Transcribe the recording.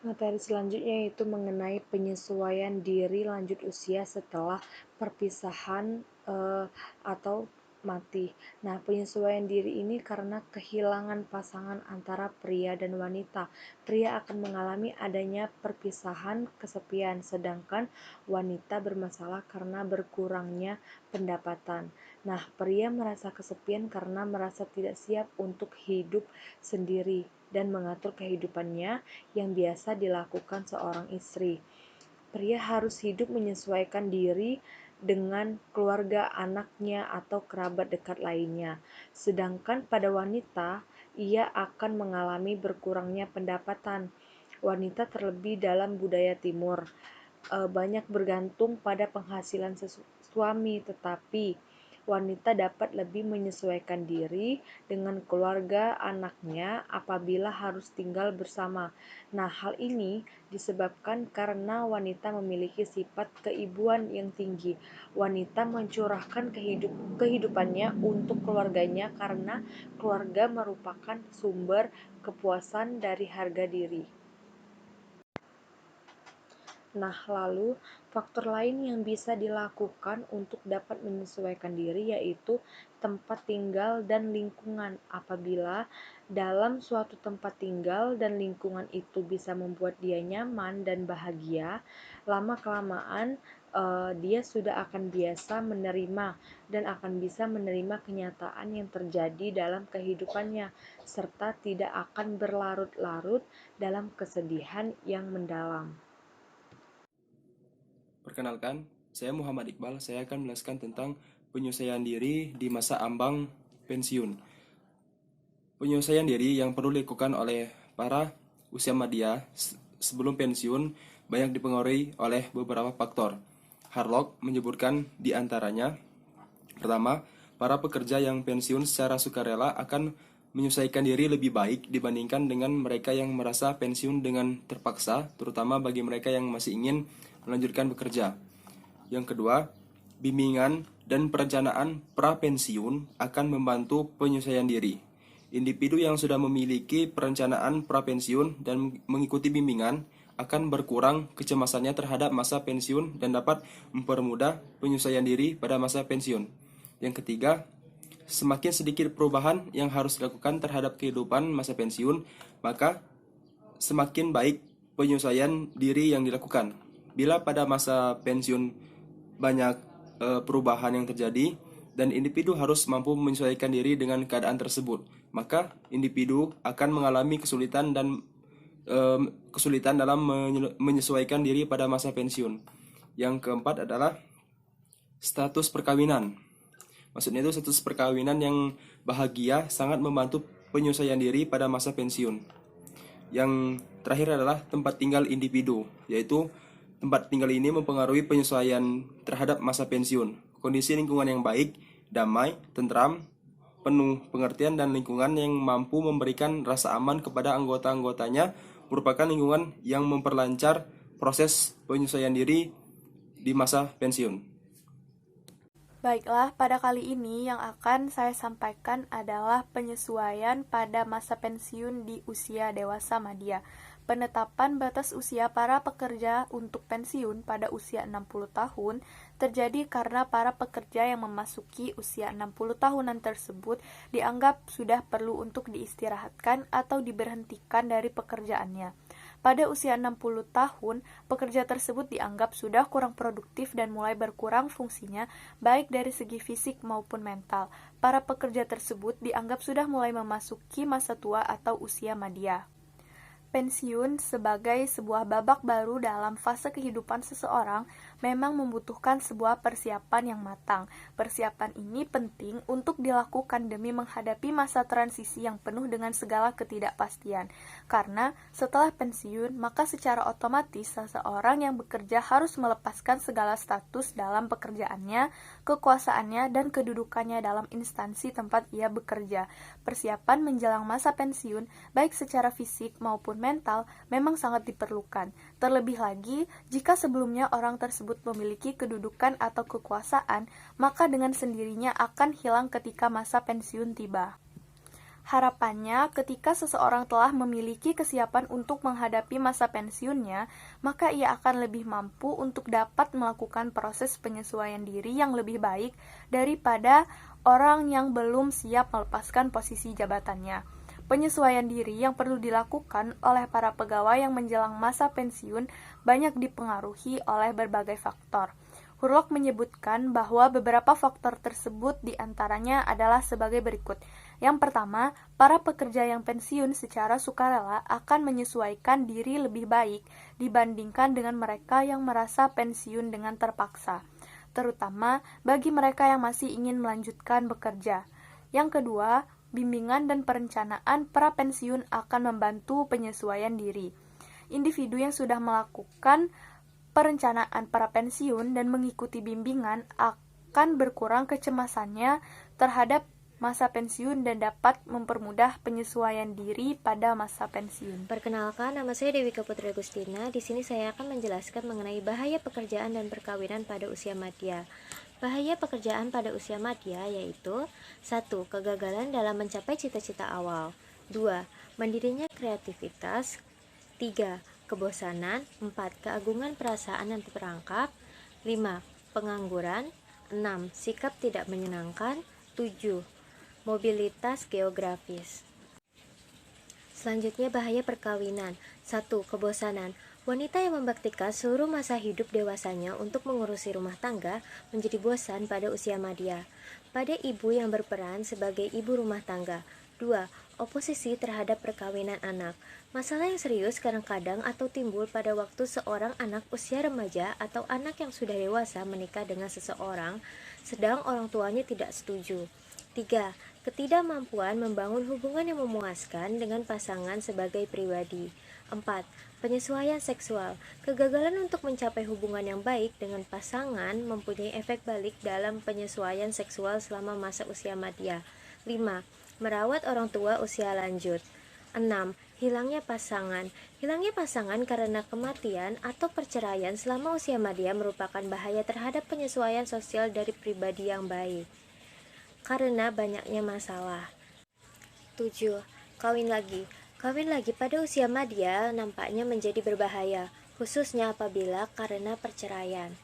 Materi selanjutnya yaitu mengenai penyesuaian diri lanjut usia setelah perpisahan atau mati. Nah, penyesuaian diri ini karena kehilangan pasangan antara pria dan wanita. Pria akan mengalami adanya perpisahan kesepian, sedangkan wanita bermasalah karena berkurangnya pendapatan. Nah, pria merasa kesepian karena merasa tidak siap untuk hidup sendiri dan mengatur kehidupannya yang biasa dilakukan seorang istri. Pria harus hidup menyesuaikan diri dengan keluarga, anaknya, atau kerabat dekat lainnya. Sedangkan pada wanita, ia akan mengalami berkurangnya pendapatan. Wanita terlebih dalam budaya timur, banyak bergantung pada penghasilan suami, tetapi wanita dapat lebih menyesuaikan diri dengan keluarga anaknya apabila harus tinggal bersama. Nah, hal ini disebabkan karena wanita memiliki sifat keibuan yang tinggi. Wanita mencurahkan kehidupannya untuk keluarganya karena keluarga merupakan sumber kepuasan dari harga diri. Nah, lalu faktor lain yang bisa dilakukan untuk dapat menyesuaikan diri yaitu tempat tinggal dan lingkungan. Apabila dalam suatu tempat tinggal dan lingkungan itu bisa membuat dia nyaman dan bahagia, lama-kelamaan dia sudah akan biasa menerima dan akan bisa menerima kenyataan yang terjadi dalam kehidupannya, serta tidak akan berlarut-larut dalam kesedihan yang mendalam. Perkenalkan, saya Muhammad Iqbal. Saya akan menjelaskan tentang penyelesaian diri di masa ambang pensiun. Penyelesaian diri yang perlu dilakukan oleh para usia media sebelum pensiun banyak dipengaruhi oleh beberapa faktor. Harlock menyebutkan di antaranya, pertama, para pekerja yang pensiun secara sukarela akan menyesuaikan diri lebih baik dibandingkan dengan mereka yang merasa pensiun dengan terpaksa, terutama bagi mereka yang masih ingin melanjutkan bekerja. Yang kedua, bimbingan dan perencanaan pra-pensiun akan membantu penyesuaian diri. Individu yang sudah memiliki perencanaan pra-pensiun dan mengikuti bimbingan akan berkurang kecemasannya terhadap masa pensiun dan dapat mempermudah penyesuaian diri pada masa pensiun. Yang ketiga, semakin sedikit perubahan yang harus dilakukan terhadap kehidupan masa pensiun, maka semakin baik penyesuaian diri yang dilakukan. Bila pada masa pensiun banyak perubahan yang terjadi dan individu harus mampu menyesuaikan diri dengan keadaan tersebut, maka individu akan mengalami kesulitan dalam menyesuaikan diri pada masa pensiun. Yang keempat adalah status perkawinan. Maksudnya itu status perkawinan yang bahagia sangat membantu penyesuaian diri pada masa pensiun. Yang terakhir adalah tempat tinggal individu, yaitu tempat tinggal ini mempengaruhi penyesuaian terhadap masa pensiun. Kondisi lingkungan yang baik, damai, tentram, penuh pengertian dan lingkungan yang mampu memberikan rasa aman kepada anggota-anggotanya merupakan lingkungan yang memperlancar proses penyesuaian diri di masa pensiun. Baiklah, pada kali ini yang akan saya sampaikan adalah penyesuaian pada masa pensiun di usia dewasa madya. Penetapan batas usia para pekerja untuk pensiun pada usia 60 tahun terjadi karena para pekerja yang memasuki usia 60 tahunan tersebut dianggap sudah perlu untuk diistirahatkan atau diberhentikan dari pekerjaannya. Pada usia 60 tahun, pekerja tersebut dianggap sudah kurang produktif dan mulai berkurang fungsinya, baik dari segi fisik maupun mental. Para pekerja tersebut dianggap sudah mulai memasuki masa tua atau usia madya. Pensiun sebagai sebuah babak baru dalam fase kehidupan seseorang memang membutuhkan sebuah persiapan yang matang. Persiapan ini penting untuk dilakukan demi menghadapi masa transisi yang penuh dengan segala ketidakpastian. Karena setelah pensiun, maka secara otomatis seseorang yang bekerja harus melepaskan segala status dalam pekerjaannya, kekuasaannya, dan kedudukannya dalam instansi tempat ia bekerja. Persiapan menjelang masa pensiun, baik secara fisik maupun mental, memang sangat diperlukan. Terlebih lagi, jika sebelumnya orang tersebut memiliki kedudukan atau kekuasaan, maka dengan sendirinya akan hilang ketika masa pensiun tiba. Harapannya, ketika seseorang telah memiliki kesiapan untuk menghadapi masa pensiunnya, maka ia akan lebih mampu untuk dapat melakukan proses penyesuaian diri yang lebih baik daripada orang yang belum siap melepaskan posisi jabatannya. Penyesuaian diri yang perlu dilakukan oleh para pegawai yang menjelang masa pensiun banyak dipengaruhi oleh berbagai faktor. Hurlok menyebutkan bahwa beberapa faktor tersebut diantaranya adalah sebagai berikut. Yang pertama, para pekerja yang pensiun secara sukarela akan menyesuaikan diri lebih baik dibandingkan dengan mereka yang merasa pensiun dengan terpaksa, terutama bagi mereka yang masih ingin melanjutkan bekerja. Yang kedua, bimbingan dan perencanaan pra-pensiun akan membantu penyesuaian diri. Individu yang sudah melakukan perencanaan pra-pensiun dan mengikuti bimbingan akan berkurang kecemasannya terhadap masa pensiun dan dapat mempermudah penyesuaian diri pada masa pensiun. Perkenalkan, nama saya Dewi Putri Agustina. Di sini saya akan menjelaskan mengenai bahaya pekerjaan dan perkawinan pada usia madya. Bahaya pekerjaan pada usia madya yaitu 1. Kegagalan dalam mencapai cita-cita awal. 2. Mandirinya kreativitas. 3. Kebosanan. 4. Keagungan perasaan yang terperangkap. 5. Pengangguran. 6. Sikap tidak menyenangkan. 7. Mobilitas geografis. Selanjutnya bahaya perkawinan. 1. Kebosanan. Wanita yang membaktikan seluruh masa hidup dewasanya untuk mengurusi rumah tangga menjadi bosan pada usia madya. Pada ibu yang berperan sebagai ibu rumah tangga. 2. Oposisi terhadap perkawinan anak. Masalah yang serius kadang-kadang atau timbul pada waktu seorang anak usia remaja atau anak yang sudah dewasa menikah dengan seseorang, sedang orang tuanya tidak setuju. 3. Ketidakmampuan membangun hubungan yang memuaskan dengan pasangan sebagai pribadi. 4. Penyesuaian seksual. Kegagalan untuk mencapai hubungan yang baik dengan pasangan mempunyai efek balik dalam penyesuaian seksual selama masa usia madya. 5. Merawat orang tua usia lanjut. 6. Hilangnya pasangan. Hilangnya pasangan karena kematian atau perceraian selama usia madya merupakan bahaya terhadap penyesuaian sosial dari pribadi yang baik karena banyaknya masalah. 7. Kawin lagi. Kawin lagi pada usia madya nampaknya menjadi berbahaya, khususnya apabila karena perceraian.